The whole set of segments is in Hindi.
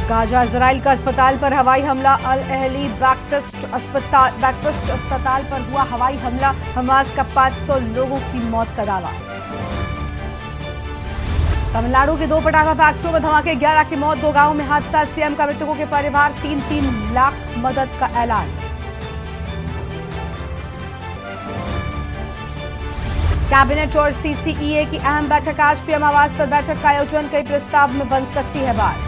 गाजा इजराइल का अस्पताल पर हवाई हमला। अल अहली बैप्टिस्ट अस्पताल पर हुआ हवाई हमला। हमास का 500 लोगों की मौत का दावा। तमिलनाडु के 2 पटाखा फैक्ट्रियों में धमाके, 11 की मौत, 2 गांवों में हादसा। सीएम का मृतकों के परिवार 3-3 लाख मदद का ऐलान। कैबिनेट और सीसीईए की अहम बैठक आज। पीएम आवास पर बैठक का आयोजन, कई प्रस्ताव में बन सकती है बात।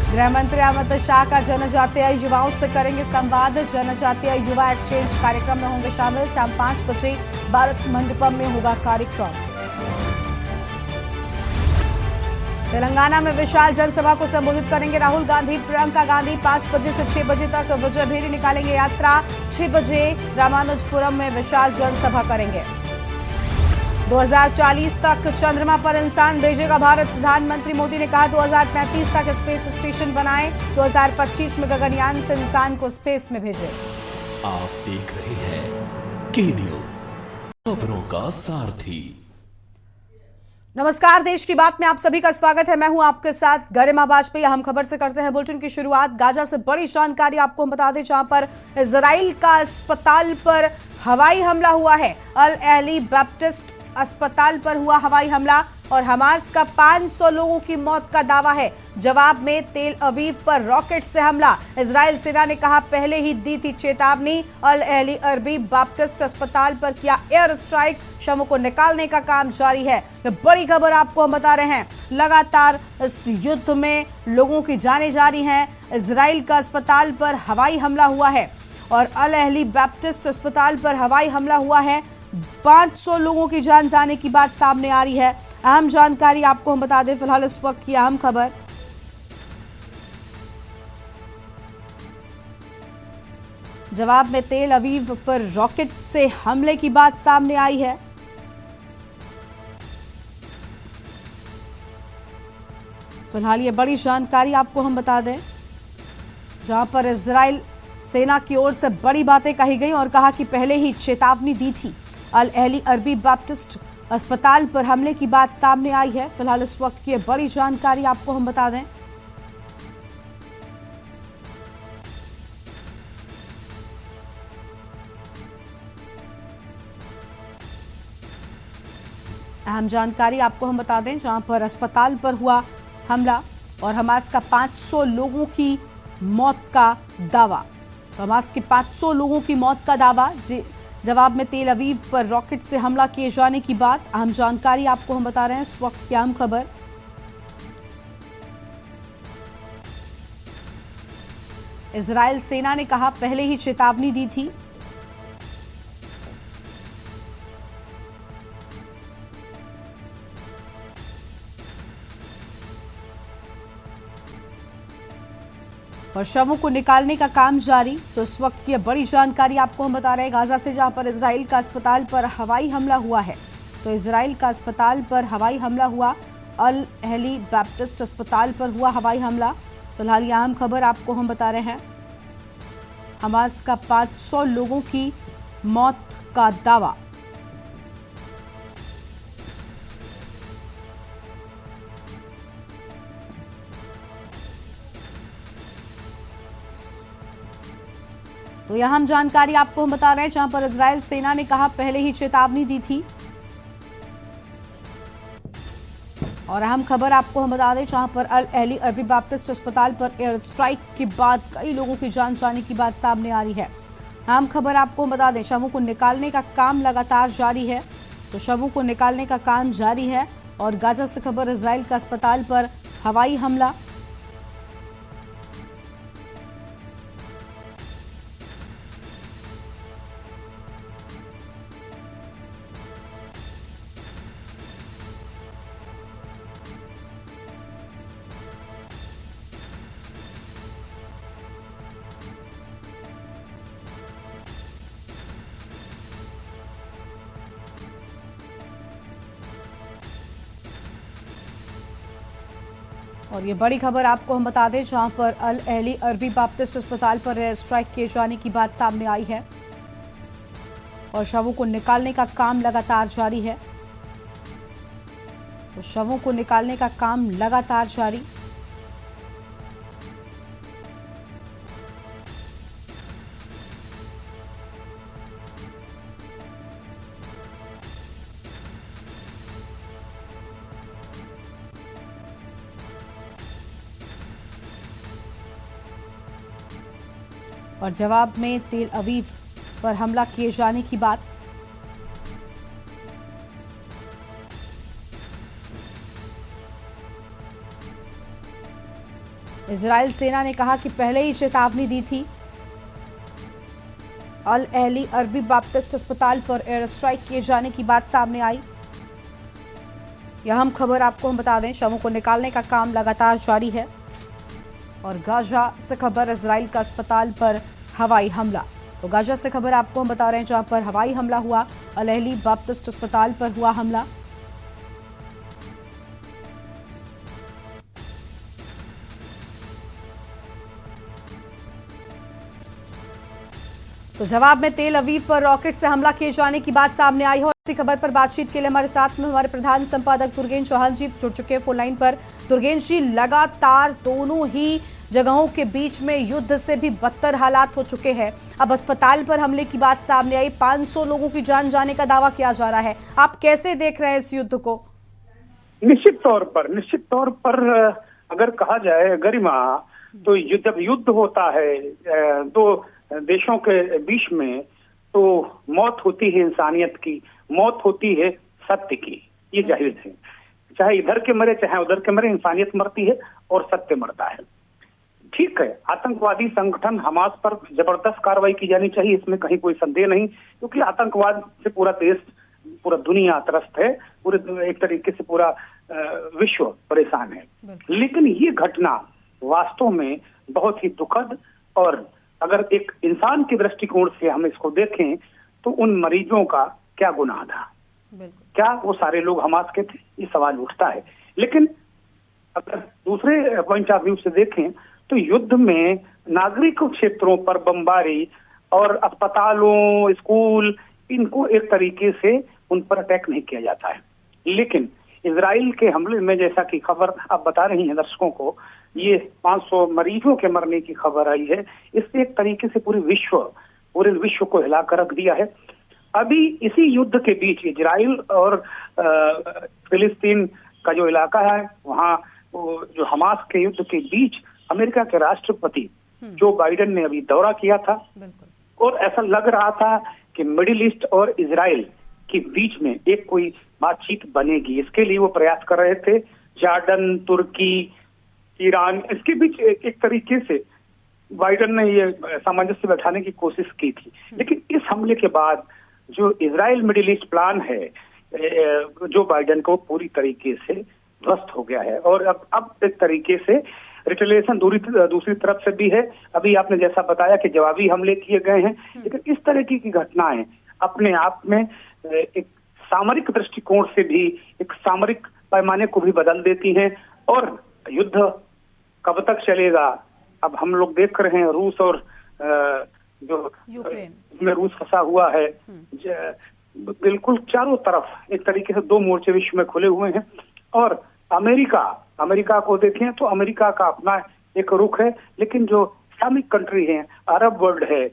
गृह मंत्री अमित शाह का जनजातीय युवाओं से करेंगे संवाद। जनजातीय युवा एक्सचेंज कार्यक्रम में होंगे शामिल। शाम 5 बजे भारत मंडपम में होगा कार्यक्रम। तेलंगाना में विशाल जनसभा को संबोधित करेंगे राहुल गांधी। प्रियंका गांधी 5 बजे से 6 बजे तक विजय भेरी निकालेंगे यात्रा। 6 बजे रामानुजपुरम में विशाल जनसभा करेंगे। 2040 तक चंद्रमा पर इंसान भेजेगा भारत। प्रधानमंत्री मोदी ने कहा 2035 तक स्पेस स्टेशन बनाएं। 2025 में गगनयान से इंसान को स्पेस में भेजें। आप देख रहे हैं के न्यूज, खबरों का सारथी। नमस्कार, देश की बात में आप सभी का स्वागत है। मैं हूं आपके साथ गरिमा वाजपेयी। हम खबर से करते हैं बुलेटिन की शुरुआत। गाजा से बड़ी जानकारी आपको हम बता दें, जहां पर इजराइल का अस्पताल पर हवाई हमला हुआ है। अल अहली बैप्टिस्ट अस्पताल पर हुआ हवाई हमला और हमास का 500 लोगों की मौत का दावा है। जवाब में तेल अवीव पर रॉकेट से हमला। इजराइल सेना ने कहा पहले ही दी थी चेतावनी। अल अहली अरबी बैप्टिस्ट अस्पताल पर किया एयर स्ट्राइक। शवों को निकालने का काम जारी है। ये बड़ी खबर आपको हम बता रहे हैं। लगातार इस युद्ध में लोगों की जानें जा रही हैं। इजराइल का अस्पताल पर हवाई हमला हुआ है और अल अहली बैप्टिस्ट अस्पताल पर हवाई हमला हुआ है। 500 लोगों की जान जाने की बात सामने आ रही है। अहम जानकारी आपको हम बता दें फिलहाल इस वक्त की अहम खबर। जवाब में तेल अवीव पर रॉकेट से हमले की बात सामने आई है। फिलहाल ये बड़ी जानकारी आपको हम बता दें, जहां पर इजराइल सेना की ओर से बड़ी बातें कही गई और कहा कि पहले ही चेतावनी दी थी। अल अहली अरबी बैप्टिस्ट अस्पताल पर हमले की बात सामने आई है। फिलहाल इस वक्त की बड़ी जानकारी आपको हम बता दें। अहम जानकारी आपको हम बता दें, जहां पर अस्पताल पर हुआ हमला और हमास का 500 लोगों की मौत का दावा। हमास के 500 लोगों की मौत का दावा। जवाब में तेल अवीव पर रॉकेट से हमला किए जाने की बात। अहम जानकारी आपको हम बता रहे हैं इस वक्त की अहम खबर। इजराइल सेना ने कहा पहले ही चेतावनी दी थी। और शवों को निकालने का काम जारी। तो इस वक्त की बड़ी जानकारी आपको हम बता रहे हैं गाजा से, जहां पर इजराइल का अस्पताल पर हवाई हमला हुआ है। तो इजराइल का अस्पताल पर हवाई हमला हुआ। अल अहली बैप्टिस्ट अस्पताल पर हुआ हवाई हमला। फिलहाल यह अहम खबर आपको हम बता रहे हैं। हमास का 500 लोगों की मौत का दावा। तो यह हम जानकारी आपको हम बता रहे हैं, जहां पर इजराइल सेना ने कहा पहले ही चेतावनी दी थी। और अहम खबर आपको हम बता दें, जहां पर अल अहली अरबी बैप्टिस्ट अस्पताल पर एयर स्ट्राइक के बाद कई लोगों की जान जाने की बात सामने आ रही है। अहम खबर आपको हम बता दें, शवों को निकालने का काम लगातार जारी है। तो शवों को निकालने का काम जारी है। और गाजा से खबर, इजराइल का अस्पताल पर हवाई हमला। और ये बड़ी खबर आपको हम बता दें, जहां पर अल अहली अरबी बैप्टिस्ट अस्पताल पर एयर स्ट्राइक किए जाने की बात सामने आई है और शवों को निकालने का काम लगातार जारी है। तो शवों को निकालने का काम लगातार जारी। और जवाब में तेल अवीव पर हमला किए जाने की बात। इजराइल सेना ने कहा कि पहले ही चेतावनी दी थी। अल अहली अरबी बैप्टिस्ट अस्पताल पर एयर स्ट्राइक किए जाने की बात सामने आई। यह हम खबर आपको हम बता दें, शवों को निकालने का काम लगातार जारी है। और गाजा से खबर, इजराइल का अस्पताल पर हवाई हमला। तो गाजा से खबर आपको हम बता रहे हैं, जहां पर हवाई हमला हुआ। अल अहली बैप्टिस्ट अस्पताल पर हुआ हमला। तो जवाब में तेल अवीव पर रॉकेट से हमला किए जाने की बात सामने आई है। और इसी खबर पर बातचीत के लिए हमारे साथ में हमारे प्रधान संपादक दुर्गेन चौहान जी जुड़ चुके हैं फोन लाइन पर। दुर्गेन जी, लगातार दोनों ही जगहों के बीच में युद्ध से भी बदतर हालात हो चुके हैं। अब अस्पताल पर हमले की बात सामने आई, 500 लोगों की जान जाने का दावा किया जा रहा है। आप कैसे देख रहे हैं इस युद्ध को? निश्चित तौर पर अगर कहा जाए गरिमा, तो जब युद्ध होता है तो देशों के बीच में, तो मौत होती है इंसानियत की, मौत होती है सत्य की। ये जाहिर है, चाहे इधर के मरे चाहे उधर के मरे, इंसानियत मरती है और सत्य मरता है। ठीक है, आतंकवादी संगठन हमास पर जबरदस्त कार्रवाई की जानी चाहिए, इसमें कहीं कोई संदेह नहीं, क्योंकि आतंकवाद से पूरा देश, पूरा दुनिया त्रस्त है, पूरे एक तरीके से पूरा विश्व परेशान है। लेकिन ये घटना वास्तव में बहुत ही दुखद, और अगर एक इंसान के दृष्टिकोण से हम इसको देखें तो उन मरीजों का क्या गुनाह था? क्या वो सारे लोग हमास के थे? ये सवाल उठता है। लेकिन अगर दूसरे पॉइंट ऑफ व्यू से देखें तो युद्ध में नागरिक क्षेत्रों पर बमबारी और अस्पतालों, स्कूल, इनको एक तरीके से उन पर अटैक नहीं किया जाता है। लेकिन इजराइल के हमले में, जैसा कि खबर आप बता रही हैं दर्शकों को, ये 500 मरीजों के मरने की खबर आई है। इससे एक तरीके से पूरे विश्व को हिलाकर रख दिया है। अभी इसी युद्ध के बीच इजराइल और फिलिस्तीन का जो इलाका है, वहाँ जो हमास के युद्ध के बीच अमेरिका के राष्ट्रपति जो बाइडेन ने अभी दौरा किया था, और ऐसा लग रहा था कि मिडिल ईस्ट और इजराइल के बीच में एक कोई बातचीत बनेगी। इसके लिए वो प्रयास कर रहे थे। जॉर्डन, तुर्की, ईरान, इसके बीच एक तरीके से बाइडेन ने ये सामंजस्य बैठाने की कोशिश की थी। लेकिन इस हमले के बाद जो इजराइल मिडिल ईस्ट प्लान है जो बाइडेन को पूरी तरीके से ध्वस्त हो गया है। और अब एक तरीके से रिटेलिएशन दूसरी तरफ से भी है। अभी आपने जैसा बताया कि जवाबी हमले किए गए हैं, लेकिन इस तरह की घटनाएं अपने आप में एक सामरिक दृष्टिकोण से भी, एक सामरिक पैमाने को भी बदल देती हैं। और युद्ध कब तक चलेगा, अब हम लोग देख रहे हैं रूस और जो यूक्रेन में रूस फंसा हुआ है, बिल्कुल चारों तरफ एक तरीके से दो मोर्चे विश्व में खुले हुए हैं। और अमेरिका को देखें तो अमेरिका का अपना एक रुख है, लेकिन जो इस्लामिक कंट्री है, अरब वर्ल्ड है,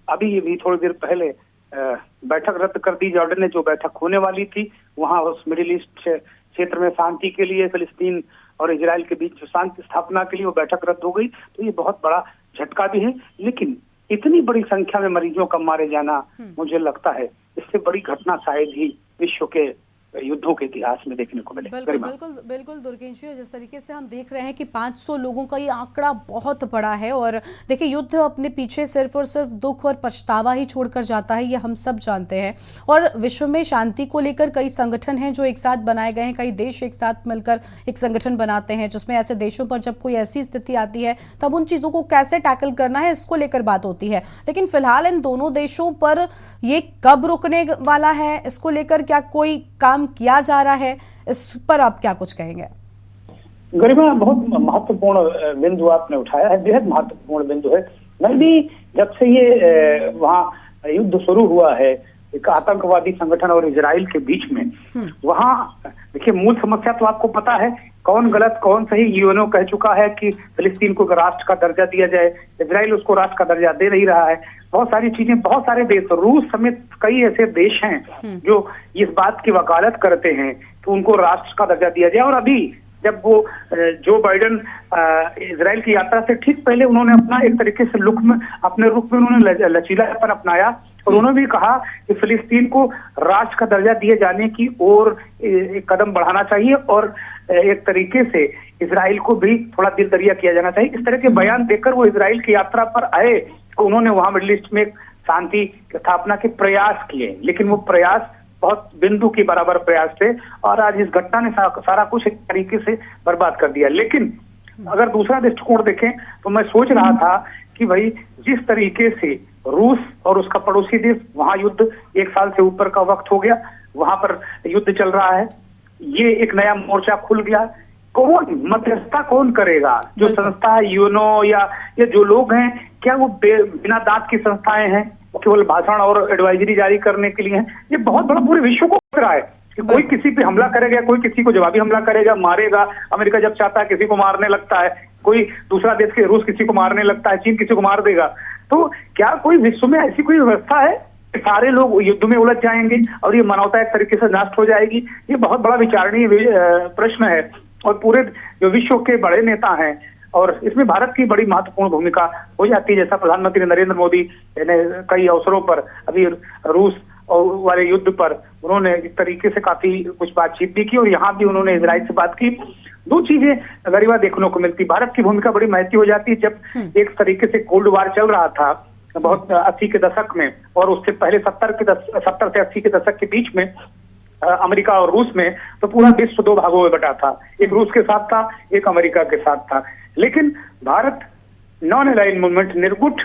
अभी ये भी थोड़ी देर पहले बैठक रद्द कर दी। जॉर्डन ने जो बैठक होने वाली थी, वहां उस मिडिल ईस्ट क्षेत्र में शांति के लिए, फिलिस्तीन और इजराइल के बीच जो शांति स्थापना के लिए वो बैठक रद्द हो गई। तो ये बहुत बड़ा झटका भी है। लेकिन इतनी बड़ी संख्या में मरीजों का मारे जाना, मुझे लगता है इससे बड़ी घटना शायद ही विश्व के युद्धों के इतिहास में देखने को मिले। बिल्कुल दुर्गेन जी, जिस तरीके से हम देख रहे हैं कि 500 लोगों का ये आंकड़ा बहुत बड़ा है। और देखिए, युद्ध अपने पीछे सिर्फ और सिर्फ दुख और पछतावा ही छोड़कर जाता है, ये हम सब जानते हैं। और विश्व में शांति को लेकर कई संगठन हैं जो एक साथ बनाए गए हैं, कई देश एक साथ मिलकर एक संगठन बनाते हैं, जिसमें ऐसे देशों पर जब कोई ऐसी स्थिति आती है तब उन चीज़ों को कैसे टैकल करना है, इसको लेकर बात होती है। लेकिन फिलहाल इन दोनों देशों पर ये कब रुकने वाला है, इसको लेकर क्या कोई काम किया जा रहा है, इस पर आप क्या कुछ कहेंगे? गरिमा, बहुत महत्वपूर्ण बिंदु आपने उठाया है, बेहद महत्वपूर्ण बिंदु है। मैं भी जब से ये वहाँ युद्ध शुरू हुआ है एक आतंकवादी संगठन और इजराइल के बीच में, वहाँ देखिए, मूल समस्या तो आपको पता है, कौन गलत कौन सही। यूएनओ कह चुका है कि फिलिस्तीन को राष्ट्र का दर्जा दिया जाए, इजराइल उसको राष्ट्र का दर्जा दे नहीं रहा है। बहुत सारी चीजें, बहुत सारे देश, रूस समेत कई ऐसे देश हैं जो इस बात की वकालत करते हैं कि उनको राष्ट्र का दर्जा दिया जाए। और अभी जब वो जो बाइडेन इजराइल की यात्रा से ठीक पहले उन्होंने अपना एक तरीके से अपने रुख में उन्होंने लचीलापन अपनाया और उन्होंने भी कहा कि फिलिस्तीन को राष्ट्र का दर्जा दिए जाने की ओर एक कदम बढ़ाना चाहिए और एक तरीके से इजराइल को भी थोड़ा दिल दरिया किया जाना चाहिए। इस तरह के बयान देकर वो इजराइल की यात्रा पर आए तो उन्होंने वहां मिडिल ईस्ट में शांति स्थापना के प्रयास किए, लेकिन वो प्रयास बहुत बिंदु के बराबर प्रयास थे और आज इस घटना ने सारा कुछ एक तरीके से बर्बाद कर दिया। लेकिन अगर दूसरा दृष्टिकोण देखें तो मैं सोच रहा था कि भाई जिस तरीके से रूस और उसका पड़ोसी देश, वहां युद्ध 1 साल से ऊपर का वक्त हो गया, वहां पर युद्ध चल रहा है, ये एक नया मोर्चा खुल गया। कौन मध्यस्थता कौन करेगा? जो संस्था है यूएनओ या जो लोग हैं, क्या वो बिना दांत की संस्थाएं हैं, केवल भाषण और एडवाइजरी जारी करने के लिए हैं? ये बहुत बड़ा पूरे विश्व को खतरा है कि कोई किसी पे हमला करेगा, कोई किसी को जवाबी हमला करेगा, मारेगा। अमेरिका जब चाहता है किसी को मारने लगता है, कोई दूसरा देश के रूस किसी को मारने लगता है, चीन किसी को मार देगा। तो क्या कोई विश्व में ऐसी कोई व्यवस्था है कि सारे लोग युद्ध में उलझ जाएंगे और ये मानवता एक तरीके से नष्ट हो जाएगी? ये बहुत बड़ा विचारणीय प्रश्न है और पूरे जो विश्व के बड़े नेता हैं और इसमें भारत की बड़ी महत्वपूर्ण भूमिका हो जाती है। जैसा प्रधानमंत्री नरेंद्र मोदी ने कई अवसरों पर अभी रूस और वाले युद्ध पर उन्होंने इस तरीके से काफी कुछ बातचीत भी की और यहाँ भी उन्होंने इजराइल से बात की। दो चीजें गरिमा देखने को मिलती, भारत की भूमिका बड़ी महत्वपूर्ण हो जाती है। जब एक तरीके से कोल्ड वार चल रहा था बहुत 80 के दशक में और उससे पहले 70 से 80 के दशक के बीच में अमेरिका और रूस में, तो पूरा विश्व 2 भागों में बटा था, एक रूस के साथ था, एक अमेरिका के साथ था। लेकिन भारत नॉन अलाइंड मूवमेंट, निर्गुट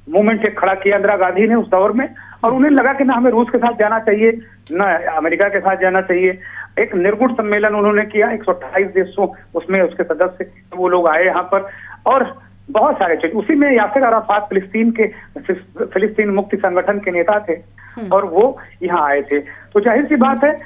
मूवमेंट एक खड़ा किया इंदिरा गांधी ने उस दौर में और उन्हें लगा कि ना हमें रूस के साथ जाना चाहिए ना अमेरिका के साथ जाना चाहिए। एक निर्गुट सम्मेलन उन्होंने किया, 128 देशों उसमें उसके सदस्य वो लोग आए यहाँ पर और बहुत सारे चीज। उसी में यासिर अराफात फिलिस्तीन मुक्ति संगठन के नेता थे और वो यहाँ आए थे। तो जाहिर सी बात है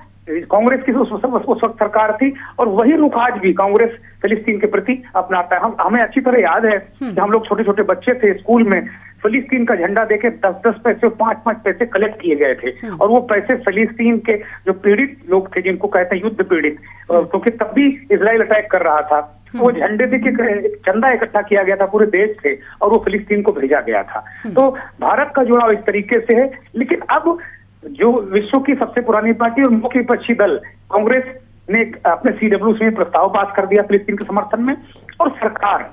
कांग्रेस की उस वक्त सरकार थी और वही रुख आज भी कांग्रेस फिलिस्तीन के प्रति अपनाता है। हमें अच्छी तरह याद है कि हम लोग छोटे छोटे बच्चे थे, स्कूल में फिलिस्तीन का झंडा देके 10-10 पैसे 5-5 पैसे कलेक्ट किए गए थे और वो पैसे फिलिस्तीन के जो पीड़ित लोग थे, जिनको कहते हैं युद्ध पीड़ित, क्योंकि तब भी इजराइल अटैक कर रहा था, वो झंडे देके चंदा इकट्ठा किया गया था पूरे देश से और वो फिलिस्तीन को भेजा गया था। तो भारत का जुड़ाव इस तरीके से है। लेकिन अब जो विश्व की सबसे पुरानी पार्टी और मुख्य विपक्षी दल कांग्रेस ने अपने CWC में प्रस्ताव पास कर दिया फिलिस्तीन के समर्थन में और सरकार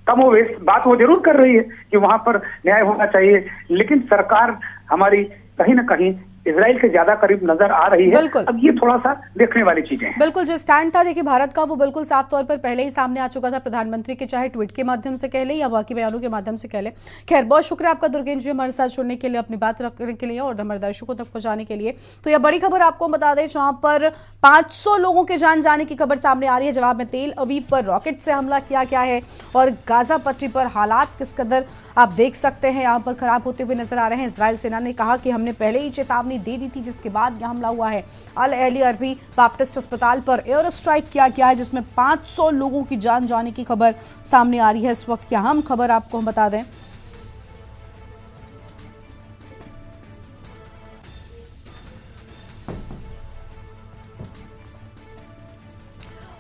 कमोवेश बात वो जरूर कर रही है कि वहां पर न्याय होना चाहिए, लेकिन सरकार हमारी कहीं ना कहीं इजराइल के ज्यादा करीब नजर आ रही है। अब ये थोड़ा सा देखने वाली चीजें हैं। बिल्कुल, जो स्टैंड था देखिए भारत का वो बिल्कुल साफ तौर पर पहले ही सामने आ चुका था प्रधानमंत्री के, चाहे ट्वीट के माध्यम से कह ले या बाकी बयानों के माध्यम से कह ले। खैर, बहुत शुक्रिया आपका दुर्गेंद्र जी हमारे साथ जुड़ने के लिए, अपनी बात रखने के लिए और हमारे दर्शकों तक पहुंचाने के लिए। तो यह बड़ी खबर आपको बता दें जहां पर 500 लोगों के जान जाने की खबर सामने आ रही है। जवाब में तेल अवीव पर रॉकेट से हमला किया गया है और गाजा पट्टी पर हालात किस कदर आप देख सकते हैं यहाँ पर खराब होते हुए नजर आ रहे हैं। इजराइल सेना ने कहा कि हमने पहले ही चेतावनी दे दी थी, जिसके बाद यह हमला हुआ है। अल अहली अरबी बैप्टिस्ट अस्पताल पर एयर स्ट्राइक किया गया है जिसमें 500 लोगों की जान जाने की खबर सामने आ रही है। इस वक्त की अहम खबर आपको हम बता दें।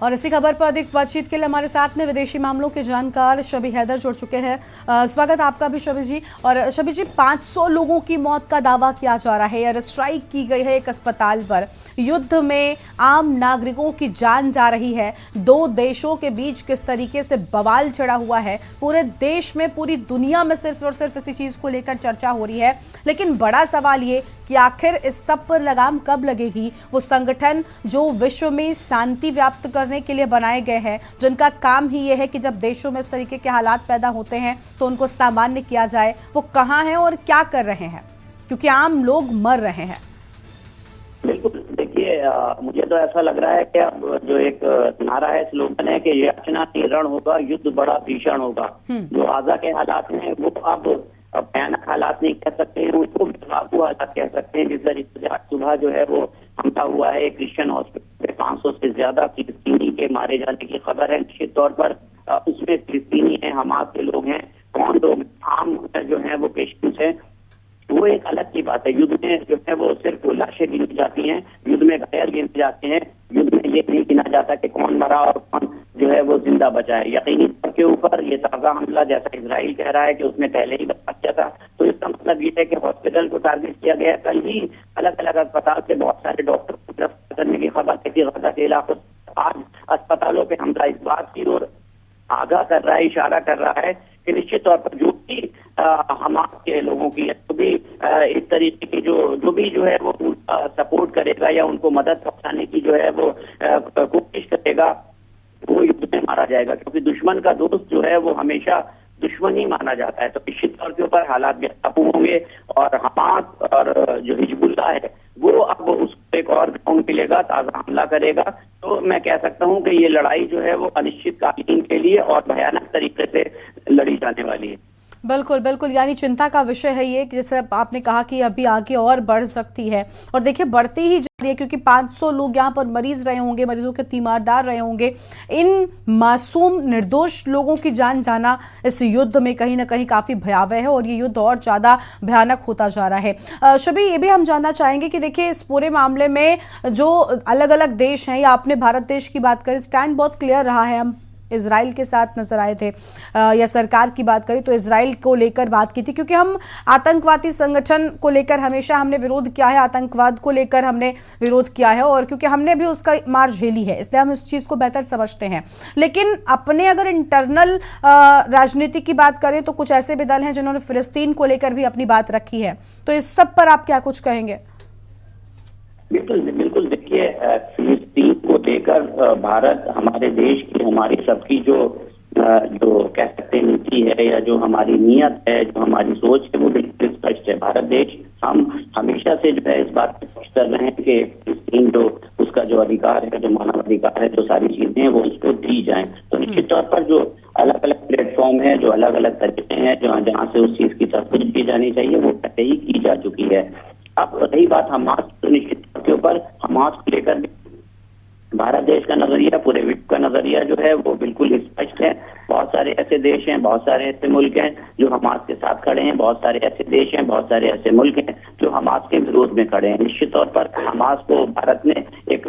और इसी खबर पर अधिक बातचीत के लिए हमारे साथ में विदेशी मामलों के जानकार शबी हैदर जुड़ चुके हैं। स्वागत आपका भी शबी जी। और शबी जी, 500 लोगों की मौत का दावा किया जा रहा है, एयर स्ट्राइक की गई है एक अस्पताल पर, युद्ध में आम नागरिकों की जान जा रही है, दो देशों के बीच किस तरीके से बवाल छिड़ा हुआ है, पूरे देश में पूरी दुनिया में सिर्फ और सिर्फ इसी चीज को लेकर चर्चा हो रही है। लेकिन बड़ा सवाल ये कि आखिर इस सब पर लगाम कब लगेगी? वो संगठन जो विश्व में शांति व्याप्त करने के लिए बनाए गए हैं, जिनका काम ही ये है कि जब देशों में इस तरीके के हालात पैदा होते हैं तो उनको सामान्य किया जाए, वो कहाँ हैं और क्या कर रहे हैं? क्योंकि आम लोग मर रहे हैं। बिल्कुल, देखिए मुझे तो ऐसा लग रहा है कि अब जो एक नारा है, स्लोगन है कि याचना नहीं रण होगा, युद्ध बड़ा भीषण होगा। जो गाजा के हालात हैं वो अब भयानक हालात नहीं कह सकते हैं, उसको बेकाबू हालात कह सकते हैं। जिस तरीके से आज सुबह जो है वो हमला हुआ है क्रिश्चियन हॉस्पिटल 500 से ज्यादा फिलिस्तीनी के मारे जाने की खबर है। निश्चित तौर पर उसमें फिलिस्तीनी है, हमास के लोग हैं, कौन लोग आम जो है वो पेशेंट्स हैं, वो एक अलग की बात है। युद्ध में जो है वो सिर्फ लाशें गिनी जाती हैं, युद्ध में घायल गिने जाते हैं, युद्ध में ये नहीं गिना जाता कि कौन मरा और कौन जो है वो जिंदा बचा है। यकीनी तौर के ऊपर ये ताजा हमला, जैसा इजराइल कह रहा है कि उसने पहले ही बता दिया था, तो इसका मतलब ये है कि हॉस्पिटल को टारगेट किया गया। कल ही अलग अलग अस्पताल से बहुत सारे डॉक्टर को गिरफ्तार करने की खबर थी गजा के इलाकों। आज अस्पतालों पे हमला इस बात की ओर आगाह कर रहा है, इशारा कर रहा है कि निश्चित तौर पर जो भी हमास के लोगों की, जो भी इस तरीके की जो भी जो है वो सपोर्ट करेगा या उनको मदद पहुंचाने की जो है वो कोशिश करेगा, वो युद्ध में मारा जाएगा। क्योंकि दुश्मन का दोस्त जो है वो हमेशा दुश्मन ही माना जाता है। तो निश्चित तौर के ऊपर हालात बेकाबू होंगे और हमास और जो हिजबुल्लाह है वो अब उसको एक और ग्राउंड मिलेगा, ताजा हमला करेगा। तो मैं कह सकता हूं कि ये लड़ाई जो है वो अनिश्चितकालीन के लिए और भयानक तरीके से लड़ी जाने वाली है। बिल्कुल बिल्कुल, यानी चिंता का विषय है ये कि जैसे आपने कहा कि अभी आगे और बढ़ सकती है और देखिए बढ़ती ही जा रही है, क्योंकि 500 लोग यहाँ पर मरीज रहे होंगे, मरीजों के तीमारदार रहे होंगे। इन मासूम निर्दोष लोगों की जान जाना इस युद्ध में कहीं ना कहीं काफ़ी भयावह है और ये युद्ध और ज़्यादा भयानक होता जा रहा है। शबी, ये भी हम जानना चाहेंगे कि देखिए इस पूरे मामले में जो अलग अलग देश हैं, या आपने भारत देश की बात करें, स्टैंड बहुत क्लियर रहा है। हम इजराइल के साथ नजर आए थे, या सरकार की बात करें तो इजराइल को लेकर बात की थी, क्योंकि हम आतंकवादी संगठन को लेकर हमेशा हमने विरोध किया है, आतंकवाद को लेकर हमने विरोध किया है, और क्योंकि हमने भी उसका मार झेली है इसलिए हम इस चीज़ को बेहतर समझते हैं। लेकिन अपने अगर इंटरनल राजनीति की बात करें तो कुछ ऐसे भी दल हैं जिन्होंने फिलिस्तीन को लेकर भी अपनी बात रखी है, तो इस सब पर आप क्या कुछ कहेंगे? बिल्कुल बिल्कुल, देखिए फिलिस्तीन को लेकर भारत, हमारे देश की, हमारी सबकी जो कह सकते हैं नीति है या जो हमारी नीयत है, जो हमारी सोच है, वो बिल्कुल स्पष्ट है। भारत देश हम हमेशा से जो है इस बात पर कोशिश कर रहे हैं कि फिलिस्तीन जो उसका जो अधिकार है, जो मानव अधिकार है, जो सारी चीजें हैं वो उसको दी जाए। तो निश्चित तौर पर जो अलग अलग प्लेटफॉर्म है, जो अलग अलग तरीके हैं जहाँ से उस चीज की तस्दीक की जानी चाहिए, वो पहले ही की जा चुकी है। अब रही बात हमास, तो निश्चित तौर के ऊपर हमास को लेकर भारत देश का नजरिया, पूरे विश्व का नजरिया जो है वो बिल्कुल स्पष्ट है। बहुत सारे ऐसे देश हैं, बहुत सारे ऐसे मुल्क हैं जो हमास के साथ खड़े हैं, बहुत सारे ऐसे देश हैं, बहुत सारे ऐसे मुल्क हैं जो हमास के विरोध में खड़े हैं। निश्चित तौर पर हमास को भारत ने एक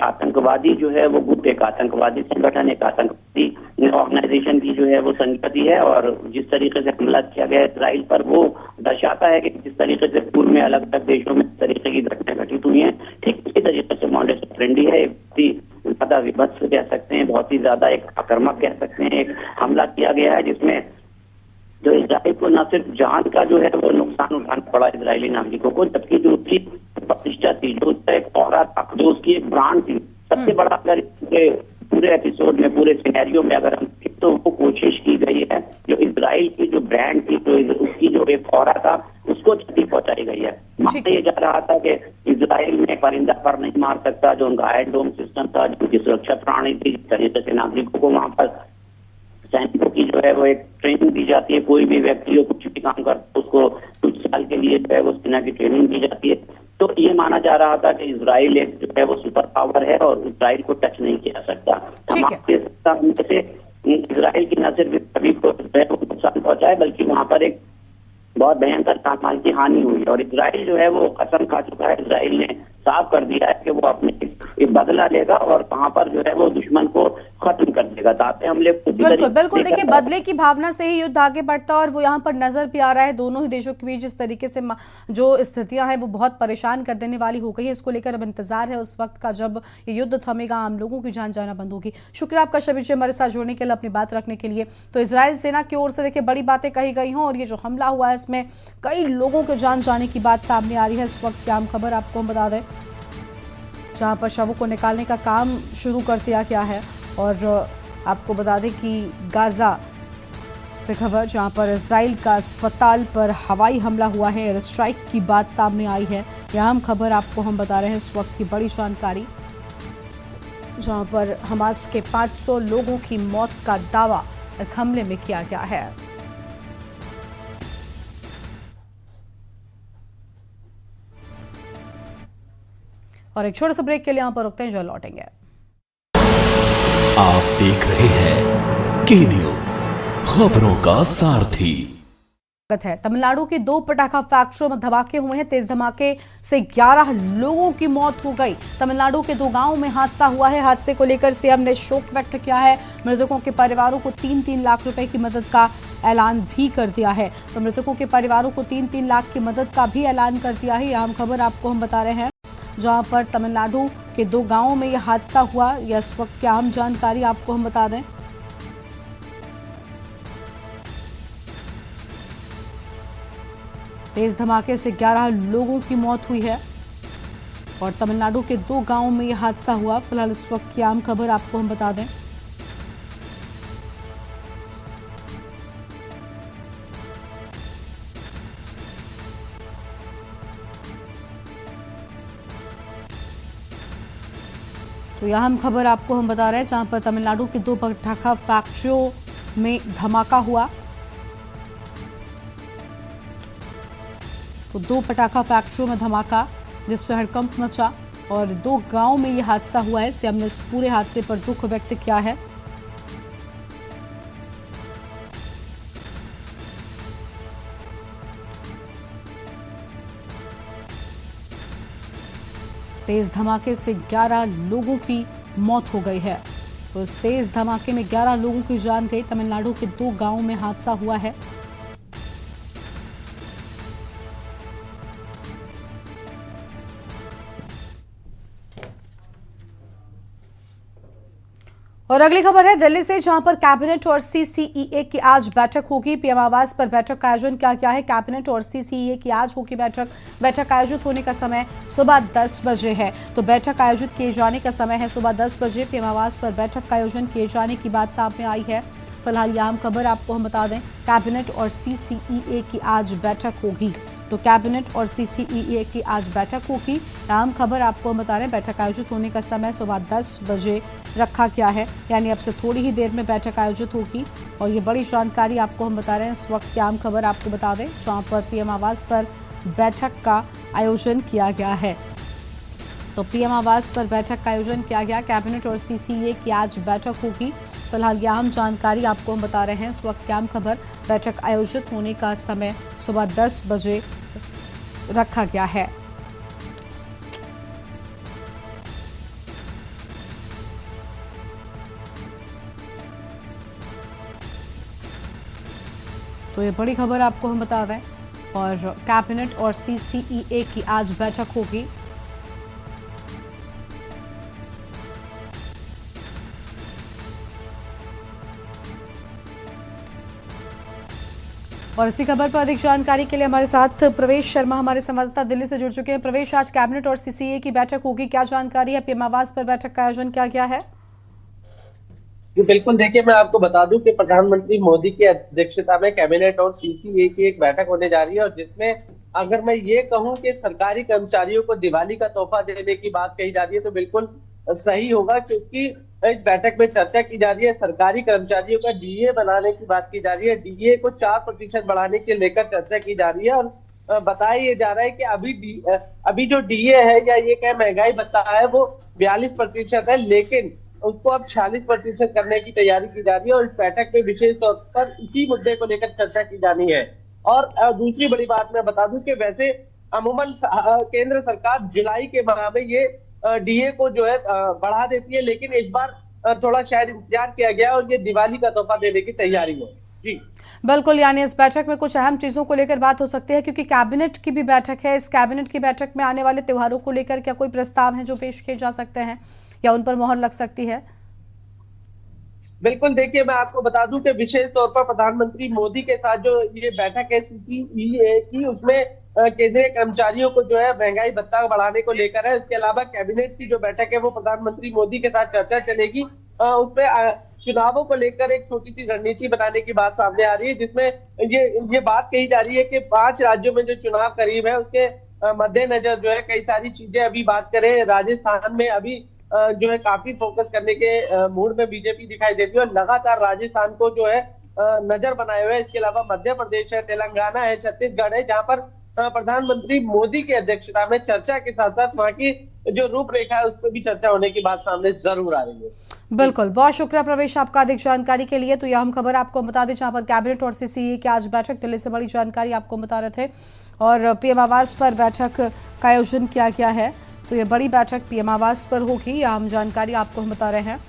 आतंकवादी जो है वो गुट, एक आतंकवादी संगठन, एक आतंकवादी ऑर्गेनाइजेशन की जो है वो संगति है, और जिस तरीके से हमला किया गया इजराइल पर वो दर्शाता है कि जिस तरीके से पूर्व में अलग अलग देशों में इस तरीके की घटनाएं घटित हुई हैं, ठीक उसी तरीके से मॉडस ऑपरेंडी है। ज्यादा विभत्स कह सकते हैं, बहुत ही ज्यादा एक आक्रामक कह सकते हैं, एक हमला किया गया है जिसमें जो इजराइल को न सिर्फ जान का जो है वो नुकसान उठाना पड़ा इजरायली नागरिकों को, जबकि जो उसकी प्रतिष्ठा थी, जो उसका एक औरा था, जो उसकी एक ब्रांड थी, सबसे बड़ा अगर पूरे एपिसोड में, पूरे सिनेरियो में अगर हम तो वो कोशिश की गई है जो इजराइल की जो ब्रांड थी, जो उसकी जो एक औरा था, उसको क्षति पहुंचाई गई है। माना ये जा रहा था कि इजराइल में परिंदा पर नहीं मार सकता, जो उनका आयरन डोम सिस्टम था, जो उनकी सुरक्षा प्रणाली थी, जिस तरीके से नागरिकों को वहां पर सैनिकों की जो है वो एक ट्रेनिंग दी जाती है, कोई भी व्यक्ति हो कुछ भी काम करता उसको कुछ साल के लिए जो है वो सेना की ट्रेनिंग दी जाती है। तो ये माना जा रहा था कि इजराइल एक जो है वो सुपर पावर है और इजराइल को टच नहीं किया सकता। हमारे इजराइल की न सिर्फ सभी को नुकसान पहुंचा है, बल्कि वहां पर एक बहुत भयंकर तापमान की हानि हुई, और इजराइल जो है वो कसम खा चुका है, इजराइल ने साफ कर दिया है कि वो अपने बदला लेगा और वहां पर जो है वो दुश्मन को खत्म कर देगा। ताकि हमले बिल्कुल बिल्कुल, देखिए बदले की भावना से ही युद्ध आगे बढ़ता है और वो यहाँ पर नजर भी आ रहा है। दोनों ही देशों के बीच जिस तरीके से जो स्थितियां हैं वो बहुत परेशान कर देने वाली हो गई है। इसको लेकर अब इंतजार है उस वक्त का जब ये युद्ध थमेगा, आम लोगों की जान जाना बंद होगी। शुक्रिया आपका शबीर जी हमारे साथ जुड़ने के लिए, अपनी बात रखने के लिए। तो इजराइल सेना की ओर से देखिए बड़ी बातें कही गई हों और ये जो हमला हुआ है इसमें कई लोगों के जान जाने की बात सामने आ रही है। इस वक्त की आम खबर आपको हम बता दें, जहां पर शवों को निकालने का काम शुरू कर दिया गया है, और आपको बता दें कि गाजा से खबर, जहां पर इजराइल का अस्पताल पर हवाई हमला हुआ है, एयर स्ट्राइक की बात सामने आई है। यह अहम खबर आपको हम बता रहे हैं, इस वक्त की बड़ी जानकारी, जहां पर हमास के 500 लोगों की मौत का दावा इस हमले में किया गया है। और एक छोटे से ब्रेक के लिए यहाँ पर रुकते हैं, जो लौटेंगे। आप देख रहे हैं के न्यूज, खबरों का सारथी। है तमिलनाडु के 2 पटाखा फैक्ट्रियों में धमाके हुए हैं। तेज धमाके से 11 लोगों की मौत हो गई। तमिलनाडु के 2 गांवों में हादसा हुआ है। हादसे को लेकर सीएम ने शोक व्यक्त किया है। मृतकों के परिवारों को 3-3 लाख रुपए की मदद का ऐलान भी कर दिया है। तो मृतकों के परिवारों को 3-3 लाख की मदद का भी ऐलान कर दिया है। यह अहम खबर आपको हम बता रहे हैं, जहां पर तमिलनाडु के 2 गांवों में यह हादसा हुआ। यह इस वक्त की अहम जानकारी आपको हम बता दें। तेज धमाके से 11 लोगों की मौत हुई है और तमिलनाडु के 2 गांवों में यह हादसा हुआ। फिलहाल इस वक्त की आम खबर आपको हम बता दें। तो यह अहम खबर आपको हम बता रहे हैं, जहां पर तमिलनाडु के 2 पटाखा फैक्ट्रियों में धमाका हुआ। तो 2 पटाखा फैक्ट्रियों में धमाका, जिससे हड़कंप मचा और 2 गांवों में यह हादसा हुआ है। सीएम ने इस पूरे हादसे पर दुख व्यक्त किया है। तेज धमाके से 11 लोगों की मौत हो गई है। तो इस तेज धमाके में 11 लोगों की जान गई। तमिलनाडु के 2 गांवों में हादसा हुआ है। और अगली खबर है दिल्ली से, जहां पर कैबिनेट और सीसीईए की आज बैठक होगी। पीएम आवास पर बैठक का आयोजन किया गया है। कैबिनेट और सीसीईए की आज होगी बैठक। बैठक आयोजित होने का समय सुबह 10 बजे है। तो बैठक आयोजित किए जाने का समय है सुबह 10 बजे। पीएम आवास पर बैठक का आयोजन किए जाने की बात सामने आई है। फिलहाल यह अहम खबर आपको हम बता दें, कैबिनेट और सीसीईए की आज बैठक होगी। तो कैबिनेट और सीसीईए की आज बैठक होगी। अहम खबर आपको हम बता रहे हैं, बैठक आयोजित होने का समय सुबह 10 बजे रखा गया है, यानी अब से थोड़ी ही देर में बैठक आयोजित होगी। और ये बड़ी जानकारी आपको हम बता रहे हैं। इस वक्त की अहम खबर आपको बता दें, जहाँ पर पीएम आवास पर बैठक का आयोजन किया गया है। तो पीएम आवास पर बैठक का आयोजन किया गया। कैबिनेट और सीसीईए की आज बैठक होगी। फिलहाल यह अहम जानकारी आपको हम बता रहे हैं। इस वक्त की अहम खबर, बैठक आयोजित होने का समय सुबह 10 बजे रखा गया है। तो ये बड़ी खबर आपको हम बता दें, और कैबिनेट और सीसीईए की आज बैठक होगी। और इसी खबर पर अधिक जानकारी के लिए हमारे साथ प्रवेश शर्मा, हमारे संवाददाता दिल्ली से जुड़ चुके हैं। प्रवेश, आज कैबिनेट और सीसीईए की बैठक होगी, क्या जानकारी है? पीएम आवास पर बैठक का आयोजन किया गया है। जी बिल्कुल, देखिए मैं आपको बता दूं कि प्रधानमंत्री मोदी की अध्यक्षता में कैबिनेट और सीसीईए की एक बैठक होने जा रही है, और जिसमें अगर मैं ये कहूं कि सरकारी कर्मचारियों को दिवाली का तोहफा देने की बात कही जा रही है तो बिल्कुल सही होगा, क्योंकि इस बैठक में चर्चा की जा रही है सरकारी कर्मचारियों का डीए बनाने की बात की जा रही है। डीए को 4% बढ़ाने के लेकर चर्चा की जा रही है, और बताया ये जा रहा है कि अभी जो डीए है या ये क्या महंगाई भत्ता है वो 42% है, लेकिन उसको अब 46% करने की तैयारी की जा रही है। और इस बैठक में विशेष तौर पर इसी मुद्दे को लेकर चर्चा की जानी है। और दूसरी बड़ी बात मैं बता दूं कि वैसे अमूमन केंद्र सरकार जुलाई के माह में ये डीए को जो है बढ़ा देती है, लेकिन इस बार थोड़ा शायद इंतजार किया गया और ये दिवाली का तोहफा देने की तैयारी है। जी बिल्कुल, यानी इस बैठक में कुछ अहम चीजों को लेकर बात हो सकती है, क्योंकि कैबिनेट की भी बैठक है। इस कैबिनेट की बैठक में आने वाले त्योहारों को लेकर क्या कोई प्रस्ताव है जो पेश किए जा सकते हैं या उन पर मोहर लग सकती है? बिल्कुल, देखिए मैं आपको बता दूं कि विशेष तौर पर प्रधानमंत्री मोदी के साथ जो ये बैठक है सीसीईए की, उसमें केंद्रीय कर्मचारियों को जो है महंगाई भत्ता बढ़ाने को लेकर है। इसके अलावा कैबिनेट की जो बैठक है वो प्रधानमंत्री मोदी के साथ चर्चा चलेगी। उसमें चुनावों को लेकर एक छोटी सी रणनीति बनाने की बात सामने आ रही है, जिसमें ये बात कही जा रही है कि 5 राज्यों में जो चुनाव करीब है उसके मद्देनजर जो है कई सारी चीजें, अभी बात करें राजस्थान में अभी जो है काफी फोकस करने के मूड में बीजेपी दिखाई देती है, और लगातार राजस्थान को जो है नजर बनाए हुए है। इसके अलावा मध्य प्रदेश है, तेलंगाना है, छत्तीसगढ़ है, जहां पर प्रधानमंत्री मोदी की अध्यक्षता में चर्चा के साथ साथ वहाँ की जो रूपरेखा है उस पर भी चर्चा होने की बात सामने जरूर आ रही है। बिल्कुल, बहुत शुक्रिया प्रवेश आपका अधिक जानकारी के लिए। तो यह हम खबर आपको बता दें जहां पर कैबिनेट और सीसीए की आज बैठक, दिल्ली से बड़ी जानकारी आपको बता रहे थे और पीएम आवास पर बैठक का आयोजन किया गया है। तो यह बड़ी बैठक पीएम आवास पर होगी, यह हम जानकारी आपको हम बता रहे हैं।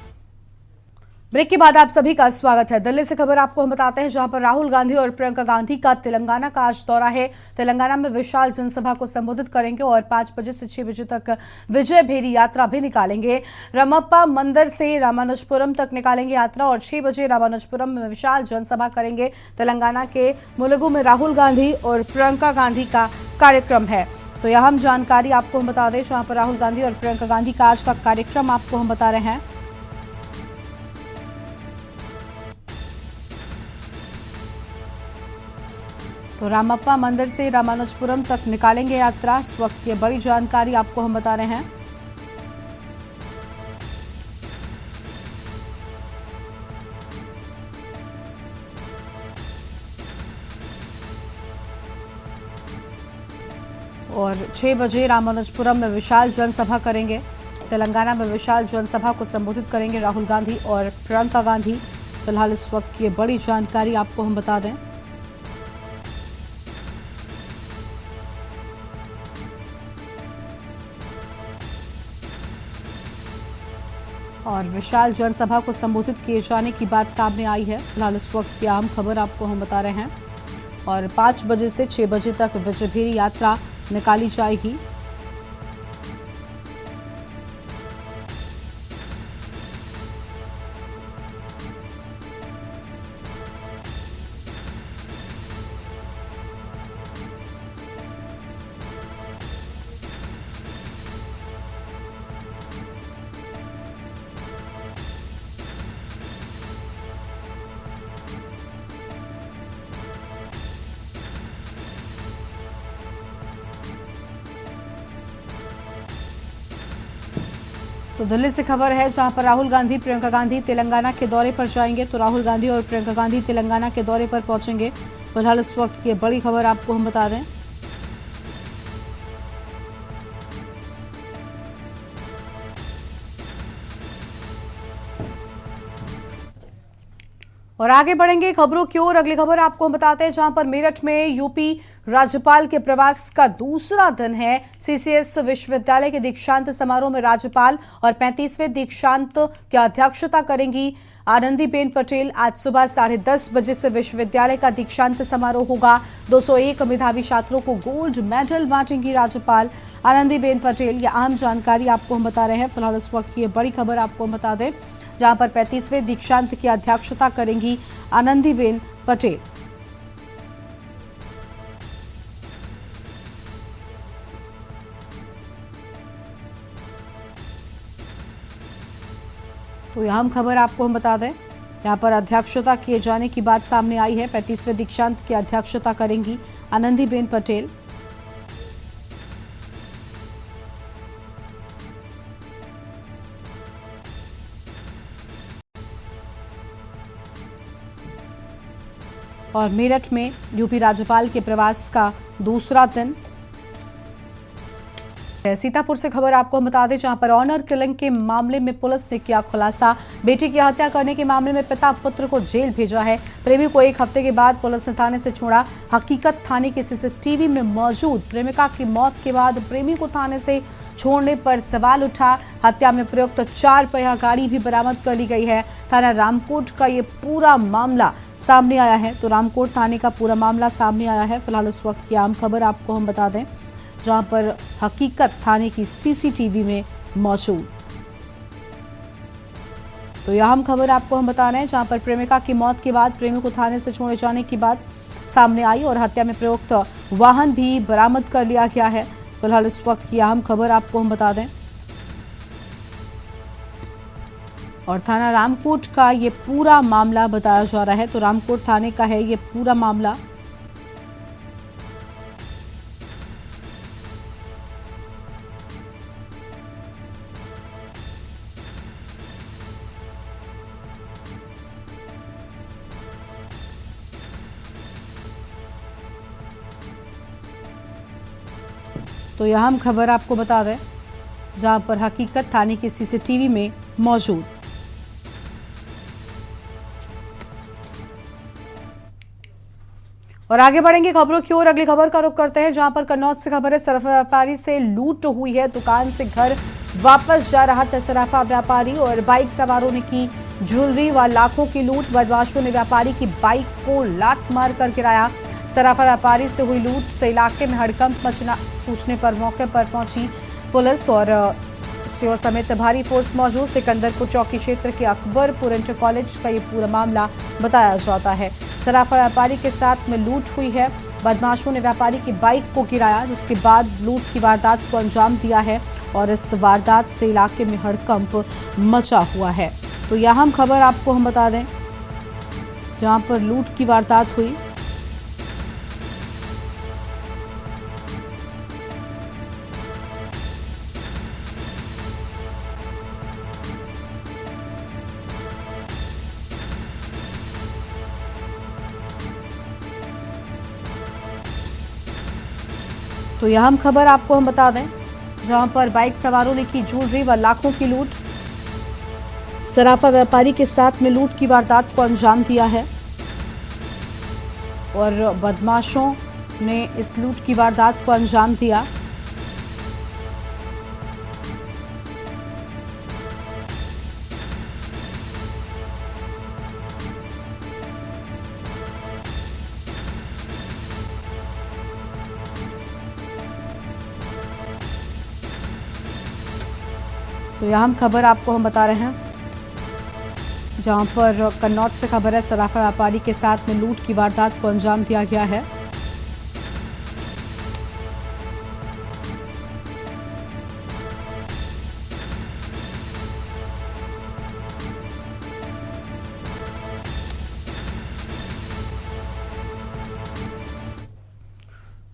ब्रेक के बाद आप सभी का स्वागत है। दिल्ली से खबर आपको हम बताते हैं जहां पर राहुल गांधी और प्रियंका गांधी का तेलंगाना का आज दौरा है। तेलंगाना में विशाल जनसभा को संबोधित करेंगे और 5 बजे से 6 बजे तक विजय भेरी यात्रा भी निकालेंगे। रमप्पा मंदिर से रामानुजपुरम तक निकालेंगे यात्रा और 6 बजे रामानुजपुरम में विशाल जनसभा करेंगे। तेलंगाना के मुलुगु में राहुल गांधी और प्रियंका गांधी का कार्यक्रम है। तो यह हम जानकारी आपको हम बता दें जहां पर राहुल गांधी और प्रियंका गांधी का आज का कार्यक्रम आपको हम बता रहे हैं। तो रामप्पा मंदिर से रामानुजपुरम तक निकालेंगे यात्रा। इस वक्त की बड़ी जानकारी आपको हम बता रहे हैं। और 6 बजे रामानुजपुरम में विशाल जनसभा करेंगे। तेलंगाना में विशाल जनसभा को संबोधित करेंगे राहुल गांधी और प्रियंका गांधी। फिलहाल इस वक्त की बड़ी जानकारी आपको हम बता दें। और विशाल जनसभा को संबोधित किए जाने की बात सामने आई है। फिलहाल इस वक्त की अहम खबर आपको हम बता रहे हैं और 5 बजे से 6 बजे तक विजय भेरी यात्रा निकाली जाएगी। तो दिल्ली से खबर है जहां पर राहुल गांधी प्रियंका गांधी तेलंगाना के दौरे पर जाएंगे। तो राहुल गांधी और प्रियंका गांधी तेलंगाना के दौरे पर पहुंचेंगे। फिलहाल इस वक्त की बड़ी खबर आपको हम बता दें। और आगे बढ़ेंगे खबरों की ओर। अगली खबर आपको हम बताते हैं जहां पर मेरठ में यूपी राज्यपाल के प्रवास का दूसरा दिन है। सीसीएस विश्वविद्यालय के दीक्षांत समारोह में राज्यपाल और 35वें दीक्षांत की अध्यक्षता करेंगी आनंदीबेन पटेल। आज सुबह 10:30 बजे से विश्वविद्यालय का दीक्षांत समारोह होगा। 201 मेधावी छात्रों को गोल्ड मेडल बांटेंगी राज्यपाल आनंदीबेन पटेल। यह आम जानकारी आपको हम बता रहे हैं। फिलहाल इस वक्त की ये बड़ी खबर आपको हम बता दें जहां पर 35वें दीक्षांत की अध्यक्षता करेंगी आनंदीबेन पटेल। तो यह हम खबर आपको हम बता दें यहां पर अध्यक्षता किए जाने की बात सामने आई है। 35वें दीक्षांत की अध्यक्षता करेंगी आनंदीबेन पटेल। और मेरठ में यूपी राज्यपाल के प्रवास का दूसरा दिन। सीतापुर से खबर आपको हम बता दें जहां पर ऑनर किलिंग के मामले में पुलिस ने किया खुलासा। बेटी की हत्या करने के मामले में पिता पुत्र को जेल भेजा है। प्रेमी को 1 हफ्ते के बाद पुलिस ने थाने से छोड़ा। हकीकत थाने के सीसीटीवी में मौजूद। प्रेमिका की मौत के बाद प्रेमी को थाने से छोड़ने पर सवाल उठा। हत्या में प्रयुक्त 4 पहिया गाड़ी भी बरामद कर ली गई है। थाना रामकोट का ये पूरा मामला सामने आया है। तो रामकोट थाने का पूरा मामला सामने आया है। फिलहाल इस वक्त की आम खबर आपको हम बता दें जहां पर हकीकत थाने की सीसीटीवी में मौजूद। तो यह हम खबर आपको हम बता रहे हैं जहां पर प्रेमिका की मौत के बाद प्रेमी को थाने से छोड़े जाने की बात सामने आई और हत्या में प्रयुक्त वाहन भी बरामद कर लिया गया है। फिलहाल इस वक्त की अहम खबर आपको हम बता दें और थाना रामकोट का ये पूरा मामला बताया जा रहा है। तो रामकोट थाने का है ये पूरा मामला। तो यह अहम खबर आपको बता दें, जहां पर हकीकत थाने की सीसीटीवी में मौजूद। और आगे बढ़ेंगे खबरों की ओर। अगली खबर का रुख करते हैं, जहां पर कन्नौज से खबर है। सराफा व्यापारी से लूट हुई है। दुकान से घर वापस जा रहा था सराफा व्यापारी और बाइक सवारों ने की ज्वेलरी व लाखों की लूट। बदमाशों ने व्यापारी की बाइक को लात मार कर गिराया। सराफा व्यापारी से हुई लूट से इलाके में हड़कंप मचना सूचने पर मौके पर पहुंची पुलिस और सीओ समेत भारी फोर्स मौजूद। सिकंदरपुर चौकी क्षेत्र के अकबरपुर इंटर कॉलेज का ये पूरा मामला बताया जाता है। सराफा व्यापारी के साथ में लूट हुई है। बदमाशों ने व्यापारी की बाइक को गिराया, जिसके बाद लूट की वारदात को अंजाम दिया है और इस वारदात से इलाके में हड़कंप मचा हुआ है। तो यह अहम खबर आपको हम बता दें, जहां पर लूट की वारदात हुई। तो यह हम खबर आपको हम बता दें, जहां पर बाइक सवारों ने की ज्वेलरी व लाखों की लूट। सराफा व्यापारी के साथ में लूट की वारदात को अंजाम दिया है और बदमाशों ने इस लूट की वारदात को अंजाम दिया। तो यह हम खबर आपको हम बता रहे हैं, जहां पर कन्नौज से खबर है। सराफा व्यापारी के साथ में लूट की वारदात को अंजाम दिया गया है।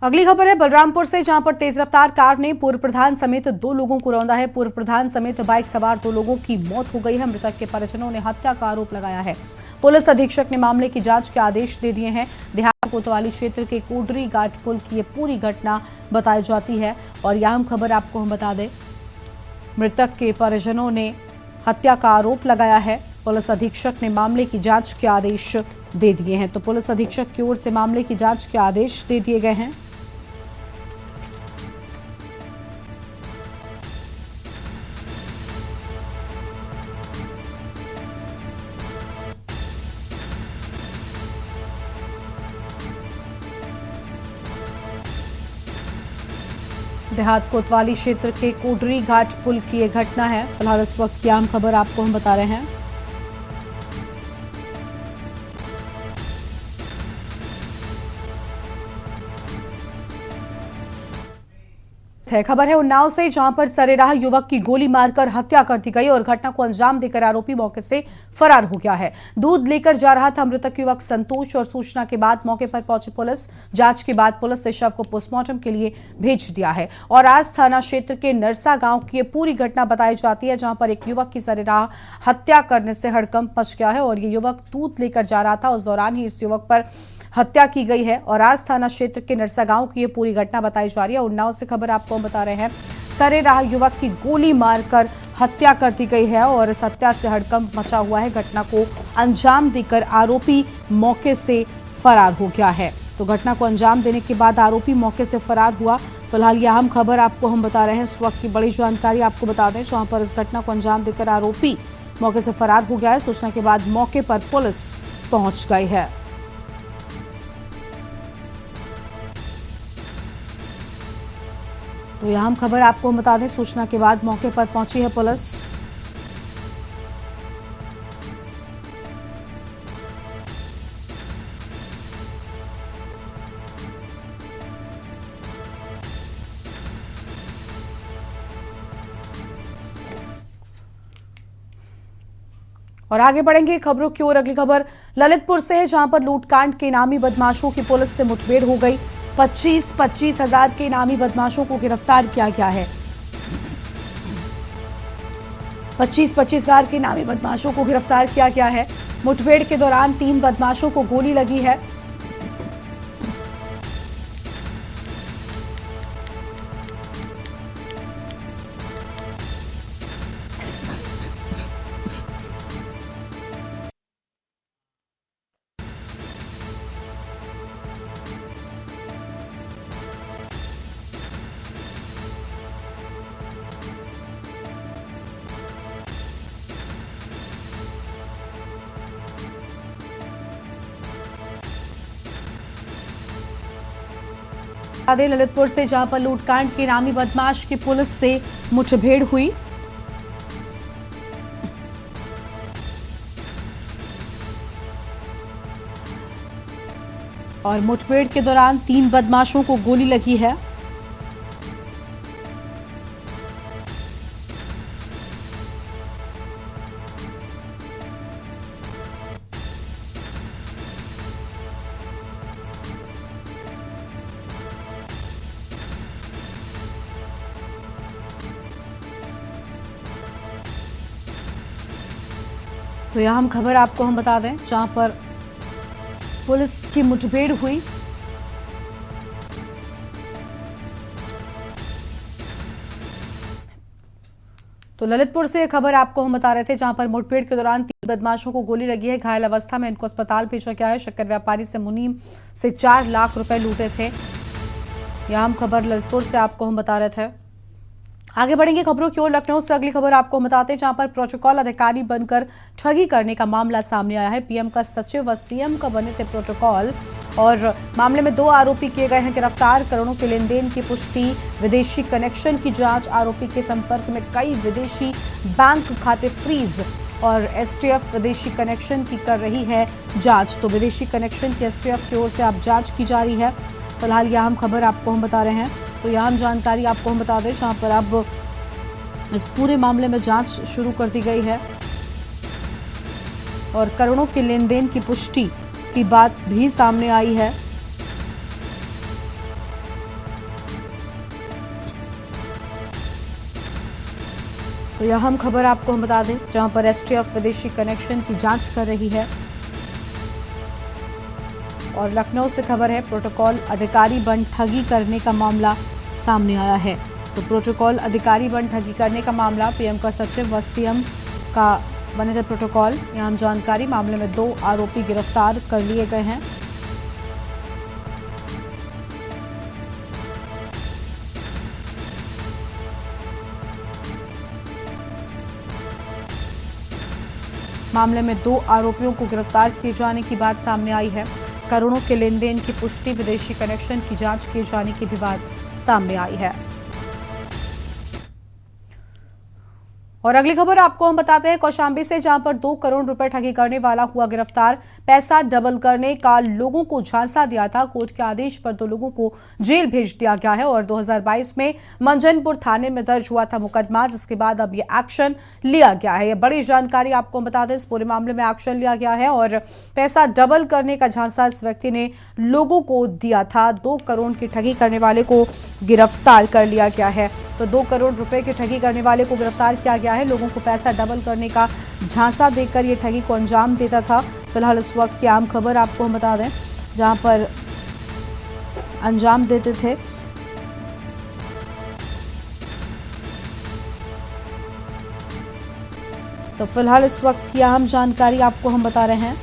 अगली खबर है बलरामपुर से, जहां पर तेज रफ्तार कार ने पूर्व प्रधान समेत 2 लोगों को रौंदा है। पूर्व प्रधान समेत बाइक सवार 2 लोगों की मौत हो गई है। मृतक के परिजनों ने हत्या का आरोप लगाया है। पुलिस अधीक्षक ने मामले की जांच के आदेश दे दिए हैं। देहात कोतवाली क्षेत्र के कोडरी घाट पुल की ये पूरी घटना बताई जाती है और यह अहम खबर आपको हम बता दें, मृतक के परिजनों ने हत्या का आरोप लगाया है। पुलिस अधीक्षक ने मामले की जांच के आदेश दे दिए हैं। तो पुलिस अधीक्षक की ओर से मामले की जांच के आदेश दे दिए गए हैं। देहात कोतवाली क्षेत्र के कोडरी घाट पुल की यह घटना है। फिलहाल इस वक्त की आम खबर आपको हम बता रहे हैं। खबर है उन्नाव से, जहां पर सरेराह युवक की गोली मारकर हत्या कर दी गई और घटना को अंजाम देकर आरोपी मौके से फरार हो गया है। दूध लेकर जा रहा था मृतक युवक संतोष और सूचना के बाद मौके पर पहुंची पुलिस। जांच के बाद पुलिस ने शव को पोस्टमार्टम के लिए भेज दिया है। और आज थाना क्षेत्र के नरसा गांव की ये पूरी घटना बताई जाती है, जहां पर एक युवक की सरेराह हत्या करने से हड़कंप मच गया है और ये युवक दूध लेकर जा रहा था। उस दौरान ही इस युवक पर हत्या की गई है और आज थाना क्षेत्र के नरसा गांव की ये पूरी घटना बताई जा रही है। उन्नाव से खबर आपको हम बता रहे हैं, सरेराह युवक की गोली मारकर हत्या कर दी गई है और इस हत्या से हड़कंप मचा हुआ है। घटना को अंजाम देकर आरोपी मौके से फरार हो गया है। तो घटना को अंजाम देने के बाद आरोपी मौके से फरार हुआ। फिलहाल यह अहम खबर आपको हम बता रहे हैं। इस वक्त की बड़ी जानकारी आपको बता दें, जहां पर इस घटना को अंजाम देकर आरोपी मौके से फरार हो गया है। सूचना के बाद मौके पर पुलिस पहुंच गई है। तो यह हम खबर आपको हम बता दें, सूचना के बाद मौके पर पहुंची है पुलिस। और आगे बढ़ेंगे खबरों की ओर। अगली खबर ललितपुर से है, जहां पर लूटकांड के इनामी बदमाशों की पुलिस से मुठभेड़ हो गई। 25-25 हजार के इनामी बदमाशों को गिरफ्तार किया गया है। 25-25 हजार के इनामी बदमाशों को गिरफ्तार किया गया है। मुठभेड़ के दौरान 3 बदमाशों को गोली लगी है। बता दें ललितपुर से, जहां पर लूटकांड के नामी बदमाश की पुलिस से मुठभेड़ हुई। और मुठभेड़ के दौरान 3 बदमाशों को गोली लगी है। तो यह हम खबर आपको हम बता दें, जहां पर पुलिस की मुठभेड़ हुई। तो ललितपुर से खबर आपको हम बता रहे थे, जहां पर मुठभेड़ के दौरान 3 बदमाशों को गोली लगी है। घायल अवस्था में इनको अस्पताल भेजा गया है। शक्कर व्यापारी से मुनीम से 4 लाख रुपए लूटे थे। यह हम खबर ललितपुर से आपको हम बता रहे थे। आगे बढ़ेंगे खबरों की ओर। लखनऊ से अगली खबर आपको बताते हैं, जहां पर प्रोटोकॉल अधिकारी बनकर ठगी करने का मामला सामने आया है। पीएम का सचिव व सीएम का बने थे प्रोटोकॉल और मामले में 2 आरोपी किए गए हैं गिरफ्तार। करोड़ों के लेन देन की पुष्टि, विदेशी कनेक्शन की जांच, आरोपी के संपर्क में कई विदेशी बैंक खाते फ्रीज और एसटीएफ विदेशी कनेक्शन की कर रही है जांच। तो विदेशी कनेक्शन की एसटीएफ की ओर से अब जांच की जा रही है। फिलहाल यह हम खबर आपको हम बता रहे हैं। तो यह हम जानकारी आपको हम बता दें, जहां पर अब इस पूरे मामले में जांच शुरू कर दी गई है और करोड़ों के लेन देन की पुष्टि की बात भी सामने आई है। तो यह हम खबर आपको हम बता दें, जहां पर एसटीएफ विदेशी कनेक्शन की जांच कर रही है। और लखनऊ से खबर है, प्रोटोकॉल अधिकारी बन ठगी करने का मामला सामने आया है। तो प्रोटोकॉल अधिकारी बन ठगी करने का मामला, पीएम का सचिव व सीएम का बने थे प्रोटोकॉल। यहाँ जानकारी, मामले में 2 आरोपी गिरफ्तार कर लिए गए हैं। मामले में 2 आरोपियों को गिरफ्तार किए जाने की बात सामने आई है। करोड़ों के लेन देन की पुष्टि, विदेशी कनेक्शन की जांच किए जाने की भी बात सामने आई है। और अगली खबर आपको हम बताते हैं कौशांबी से, जहां पर 2 करोड़ रुपए ठगी करने वाला हुआ गिरफ्तार। पैसा डबल करने का लोगों को झांसा दिया था। कोर्ट के आदेश पर 2 लोगों को जेल भेज दिया गया है और 2022 में मंजनपुर थाने में दर्ज हुआ था मुकदमा, जिसके बाद अब ये एक्शन लिया गया है। ये बड़ी जानकारी आपको हम बता दें, इस पूरे मामले में एक्शन लिया गया है और पैसा डबल करने का झांसा इस व्यक्ति ने लोगों को दिया था। 2 करोड़ की ठगी करने वाले को गिरफ्तार कर लिया गया है। तो 2 करोड़ रुपए की ठगी करने वाले को गिरफ्तार किया गया है। लोगों को पैसा डबल करने का झांसा देकर ये ठगी को अंजाम देता था। फिलहाल इस वक्त की आम खबर आपको हम बता दें, जहां पर अंजाम देते थे। तो फिलहाल इस वक्त की अहम जानकारी आपको हम बता रहे हैं।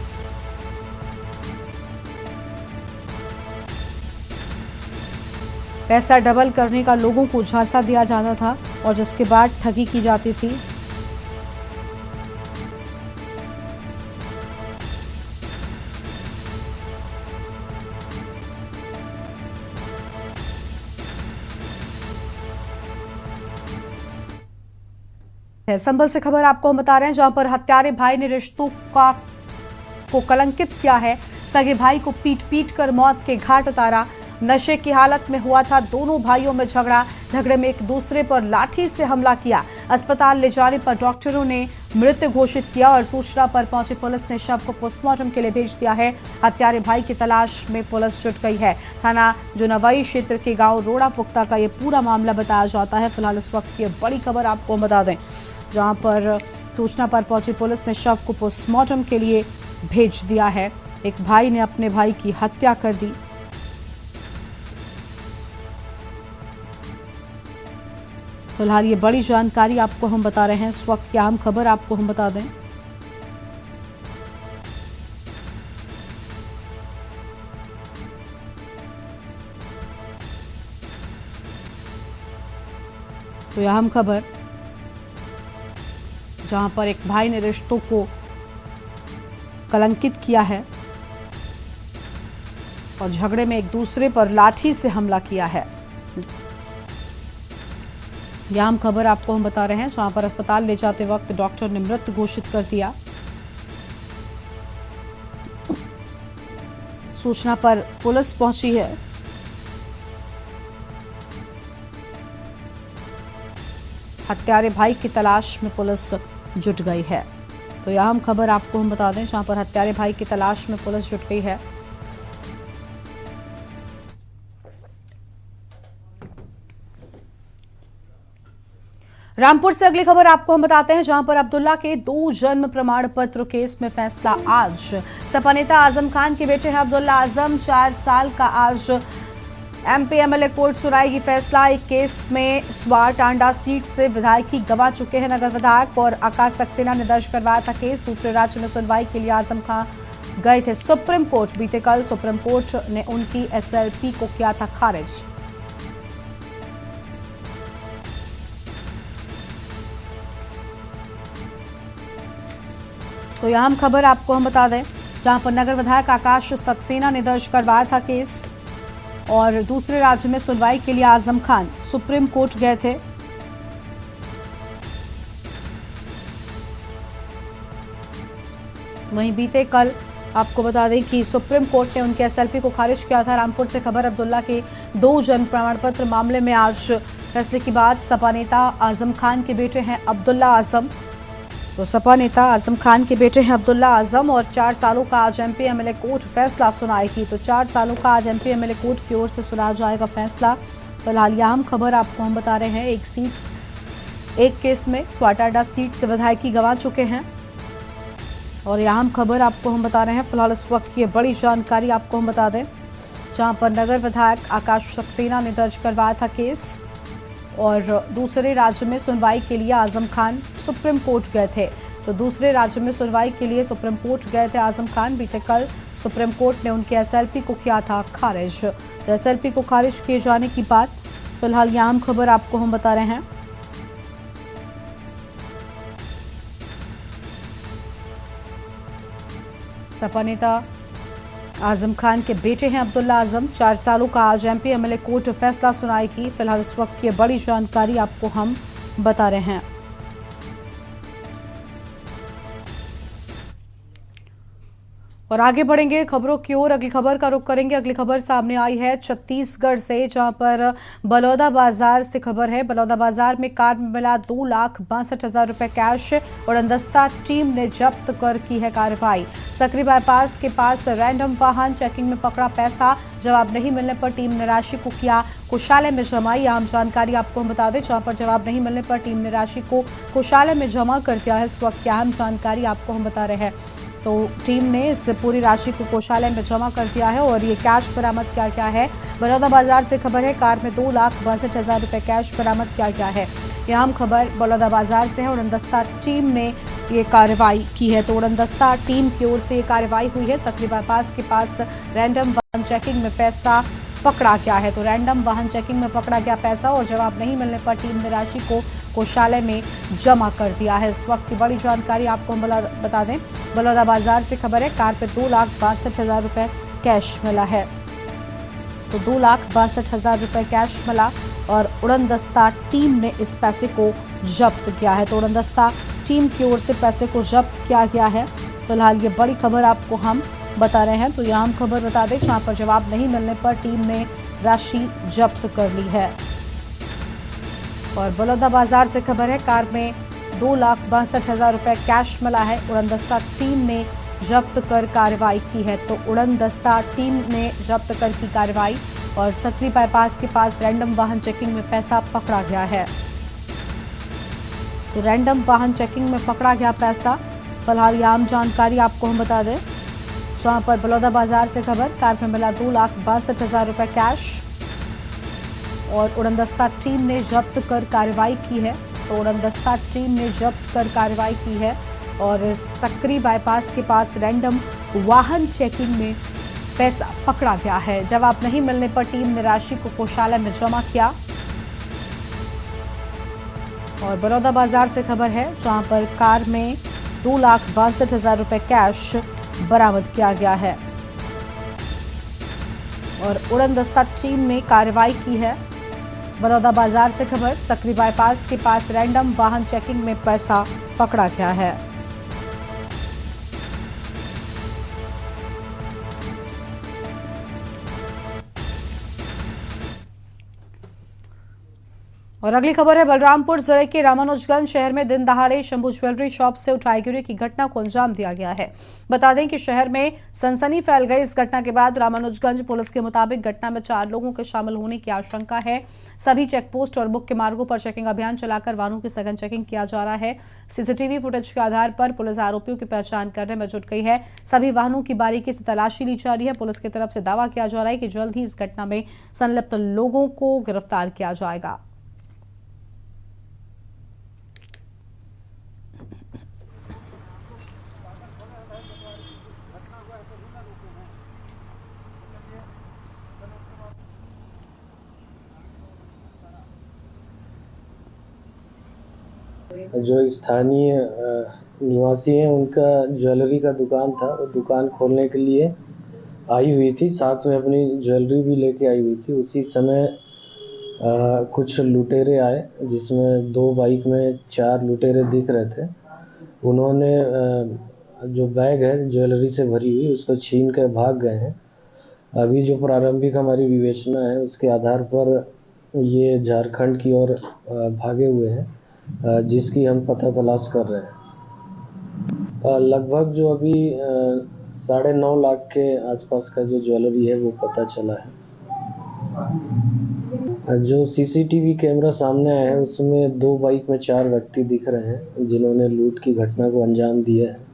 पैसा डबल करने का लोगों को झांसा दिया जाता था और जिसके बाद ठगी की जाती थी। संभल से खबर आपको हम बता रहे हैं, जहां पर हत्यारे भाई ने रिश्तों को कलंकित किया है। सगे भाई को पीट पीट कर मौत के घाट उतारा। नशे की हालत में हुआ था दोनों भाइयों में झगड़े में एक दूसरे पर लाठी से हमला किया। अस्पताल ले जाने पर डॉक्टरों ने मृत घोषित किया और सूचना पर पहुंची पुलिस ने शव को पोस्टमार्टम के लिए भेज दिया है। हत्यारे भाई की तलाश में पुलिस जुट गई है। थाना जुनवई क्षेत्र के गांव रोड़ा पुख्ता का ये पूरा मामला बताया जाता है। फिलहाल इस वक्त की बड़ी खबर आपको बता दें, जहां पर सूचना पर पहुंची पुलिस ने शव को पोस्टमार्टम के लिए भेज दिया है। एक भाई ने अपने भाई की हत्या कर दी। फिलहाल ये बड़ी जानकारी आपको हम बता रहे हैं। इस वक्त की अहम खबर आपको हम बता दें, तो यह अहम खबर, जहां पर एक भाई ने रिश्तों को कलंकित किया है। और झगड़े में एक दूसरे पर लाठी से हमला किया है। यह हम खबर आपको हम बता रहे हैं, जहां पर अस्पताल ले जाते वक्त डॉक्टर ने मृत घोषित कर दिया। सूचना पर पुलिस पहुंची है। हत्यारे भाई की तलाश में पुलिस जुट गई है। तो यह हम खबर आपको हम बता दें, जहां पर हत्यारे भाई की तलाश में पुलिस जुट गई है। रामपुर से अगली खबर आपको हम बताते हैं, जहां पर अब्दुल्ला के 2 जन्म प्रमाण पत्र केस में फैसला आज। सपा नेता आजम खान के बेटे हैं अब्दुल्ला आजम, 4 साल का आज एमपी एमएलए कोर्ट सुनाएगी फैसला। एक केस में स्वार टांडा सीट से विधायकी गंवा चुके हैं नगर विधायक और आकाश सक्सेना ने दर्ज करवाया था केस। दूसरे राज्य में सुनवाई के लिए आजम खान गए थे सुप्रीम कोर्ट। बीते कल सुप्रीम कोर्ट ने उनकी एसएलपी को किया था खारिज। तो यह हम खबर आपको हम बता दें, जहां पर नगर विधायक आकाश सक्सेना ने दर्ज करवाया था केस और दूसरे राज्य में सुनवाई के लिए आजम खान सुप्रीम कोर्ट गए थे। वहीं बीते कल आपको बता दें कि सुप्रीम कोर्ट ने उनके एसएलपी को खारिज किया था। रामपुर से खबर, अब्दुल्ला के 2 जन्म प्रमाण पत्र मामले में आज फैसले के बाद सपा नेता आजम खान के बेटे हैं अब्दुल्ला आजम। तो सपा नेता आजम खान के बेटे हैं अब्दुल्ला आजम और 4 सालों का आज एमपी एमएलए कोर्ट फैसला सुनाएगी। तो 4 सालों का आज एमपी एमएलए कोर्ट की ओर से सुनाया जाएगा फैसला। फिलहाल यह हम खबर आपको हम बता रहे हैं, एक केस में स्वाटाडा सीट से विधायकी गंवा चुके हैं और यह हम खबर आपको हम बता रहे हैं। फिलहाल इस वक्त की बड़ी जानकारी आपको हम बता दें, जहां पर नगर विधायक आकाश सक्सेना ने दर्ज करवाया था केस और दूसरे राज्य में सुनवाई के लिए आजम खान सुप्रीम कोर्ट गए थे। तो दूसरे राज्य में सुनवाई के लिए सुप्रीम कोर्ट गए थे आजम खान। बीते कल सुप्रीम कोर्ट ने उनके एसएलपी को किया था खारिज। तो एसएलपी को खारिज किए जाने की बात फिलहाल यह आम खबर आपको हम बता रहे हैं। सपा नेता आजम खान के बेटे हैं अब्दुल्ला आजम, 4 सालों का आज एमपी एमएलए कोर्ट फैसला सुनाएगी। फिलहाल इस वक्त की बड़ी जानकारी आपको हम बता रहे हैं। और आगे बढ़ेंगे खबरों की ओर। अगली खबर का रुख करेंगे। अगली खबर सामने आई है छत्तीसगढ़ से, जहां पर बलौदा बाजार से खबर है। बलौदा बाजार में कार में मिला 2,62,000 रुपए कैश और उड़नदस्ता टीम ने जब्त कर की है कार्रवाई। सकरी बाईपास के पास रैंडम वाहन चेकिंग में पकड़ा पैसा। जवाब नहीं मिलने पर टीम ने राशि को किया कोषालय में जमा। यह आम जानकारी आपको हम बता दें, जहां पर जवाब नहीं मिलने पर टीम ने राशि को कोषालय में जमा कर दिया है। इस वक्त की अहम जानकारी आपको हम बता रहे हैं। तो टीम ने इस पूरी राशि को कोषालय में जमा कर दिया है और ये कैश बरामद किया गया है। बलौदा बाजार से खबर है, कार में 2,62,000 रुपए कैश बरामद किया गया है। यह हम खबर बलौदा बाजार से है। उड़नदस्ता टीम ने ये कार्रवाई की है। तो उड़नदस्ता टीम की ओर से ये कार्रवाई हुई है। सकरी बाईपास के पास रैंडम वाहन चेकिंग में पैसा पकड़ा गया है। तो रैंडम वाहन चेकिंग में पकड़ा गया पैसा और जवाब नहीं मिलने पर टीम ने राशि को कोषालय में जमा कर दिया है। इस वक्त की बड़ी जानकारी आपको हम बता दें, बलौदा बाजार से खबर है, कार पे 2,62,000 रुपए कैश मिला है। तो 2,62,000 रुपए कैश मिला और उड़नदस्ता टीम ने इस पैसे को जब्त किया है। तो उड़नदस्ता टीम की ओर से पैसे को जब्त किया गया है। फिलहाल ये बड़ी खबर आपको हम बता रहे हैं। तो यह हम खबर बता दें, जहां पर जवाब नहीं मिलने पर टीम ने राशि जब्त कर ली है। और बलौदा बाजार से खबर है, कार में 2,62,000 रुपए कैश मिला है। उड़नदस्ता टीम ने जब्त कर कार्रवाई की है। तो उड़नदस्ता टीम ने जब्त कर की कार्रवाई और सकरी बाईपास के पास रैंडम वाहन चेकिंग में पैसा पकड़ा गया है। तो रैंडम वाहन चेकिंग में पकड़ा गया पैसा। फिलहाल ये आम जानकारी आपको हम बता दें, जहां पर बलौदा बाजार से खबर, कार में मिला 2,62,000 रुपए कैश और उड़नदस्ता टीम ने जब्त कर कार्रवाई की है। तो उड़नदस्ता टीम ने जब्त कर कार्रवाई की है और सकरी बाईपास के पास रैंडम वाहन चेकिंग में पैसा पकड़ा गया है। जवाब नहीं मिलने पर टीम ने राशि को कोषालय में जमा किया। और बलौदा बाजार से खबर है, जहां पर कार में 2,62,000 रुपए कैश बरामद किया गया है। और उड़न दस्ता टीम ने कार्रवाई की है। बड़ौदा बाजार से खबर, सकरी बाईपास के पास रैंडम वाहन चेकिंग में पैसा पकड़ा गया है। और अगली खबर है बलरामपुर जिले के रामानुजगंज शहर में दिन दहाड़े शंभू ज्वेलरी शॉप से उठाईगिरी की घटना को अंजाम दिया गया है। बता दें कि शहर में सनसनी फैल गई। इस घटना के बाद रामानुजगंज पुलिस के मुताबिक घटना में 4 लोगों के शामिल होने की आशंका है। सभी चेकपोस्ट और मुख्य मार्गों पर चेकिंग अभियान चलाकर वाहनों की सघन चेकिंग किया जा रहा है। सीसीटीवी फुटेज के आधार पर पुलिस आरोपियों की पहचान करने में जुट गई है। सभी वाहनों की बारीकी से तलाशी ली जा रही है। पुलिस की तरफ से दावा किया जा रहा है कि जल्द ही इस घटना में संलिप्त लोगों को गिरफ्तार किया जाएगा। जो स्थानीय निवासी हैं उनका ज्वेलरी का दुकान था, वो दुकान खोलने के लिए आई हुई थी, साथ में अपनी ज्वेलरी भी लेके आई हुई थी। उसी समय कुछ लुटेरे आए, जिसमें 2 बाइक में 4 लुटेरे दिख रहे थे। उन्होंने जो बैग है ज्वेलरी से भरी हुई उसको छीन कर भाग गए हैं। अभी जो प्रारंभिक हमारी विवेचना है उसके आधार पर ये झारखंड की ओर भागे हुए हैं, जिसकी हम पता तलाश कर रहे हैं। लगभग जो अभी 9.5 लाख के आसपास का जो ज्वेलरी है वो पता चला है। जो सीसीटीवी कैमरा सामने आया है उसमें 2 बाइक में 4 व्यक्ति दिख रहे हैं, जिन्होंने लूट की घटना को अंजाम दिया है।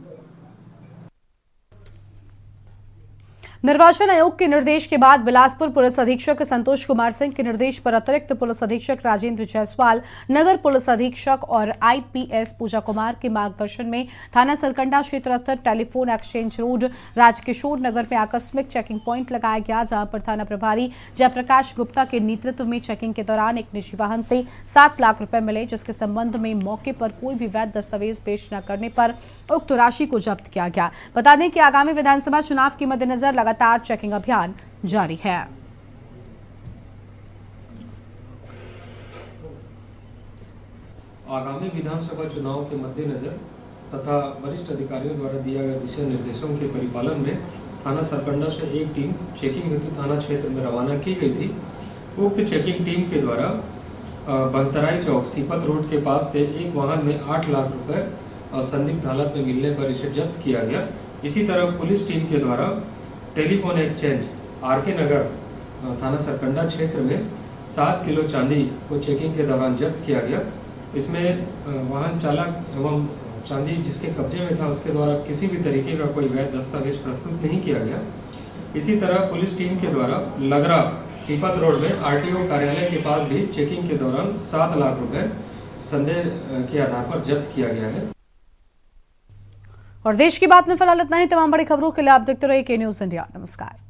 निर्वाचन आयोग के निर्देश के बाद बिलासपुर पुलिस अधीक्षक संतोष कुमार सिंह के निर्देश पर अतिरिक्त पुलिस अधीक्षक राजेंद्र जायसवाल, नगर पुलिस अधीक्षक और आईपीएस पूजा कुमार के मार्गदर्शन में थाना सरकंडा क्षेत्र स्थित टेलीफोन एक्सचेंज रोड राजकिशोर नगर में आकस्मिक चेकिंग प्वाइंट लगाया गया, जहां पर थाना प्रभारी जयप्रकाश गुप्ता के नेतृत्व में चेकिंग के दौरान एक निजी वाहन से 7 लाख रुपए मिले, जिसके संबंध में मौके पर कोई भी वैध दस्तावेज पेश न करने पर उक्त राशि को जब्त किया गया। बता दें कि आगामी विधानसभा चुनाव के मद्देनजर लगातार चेकिंग अभियान जारी है। आगामी विधानसभा चुनाव के मद्देनजर तथा वरिष्ठ अधिकारियों द्वारा दिए गए दिशा निर्देशों के परिपालन में थाना सरकंडा से एक टीम चेकिंग हेतु थाना क्षेत्र में रवाना की गई थी। उक्त चेकिंग टीम के द्वारा बहतराई चौक सीपत रोड के पास से एक वाहन में 8 लाख रुपए संदिग्ध हालत में मिलने पर इसे जब्त किया गया। इसी तरह पुलिस टीम के द्वारा टेलीफोन एक्सचेंज आरके नगर थाना सरकंडा क्षेत्र में 7 किलो चांदी को चेकिंग के दौरान जब्त किया गया। इसमें वाहन चालक एवं चांदी जिसके कब्जे में था उसके द्वारा किसी भी तरीके का कोई वैध दस्तावेज प्रस्तुत नहीं किया गया। इसी तरह पुलिस टीम के द्वारा लगरा सीपत रोड में आरटीओ कार्यालय के पास भी चेकिंग के दौरान 7 लाख रुपए संदेह के आधार पर जब्त किया गया है। और देश की बात में फिलहाल इतना ही। तमाम बड़ी खबरों के लिए आप देखते रहिए के न्यूज़ इंडिया। नमस्कार।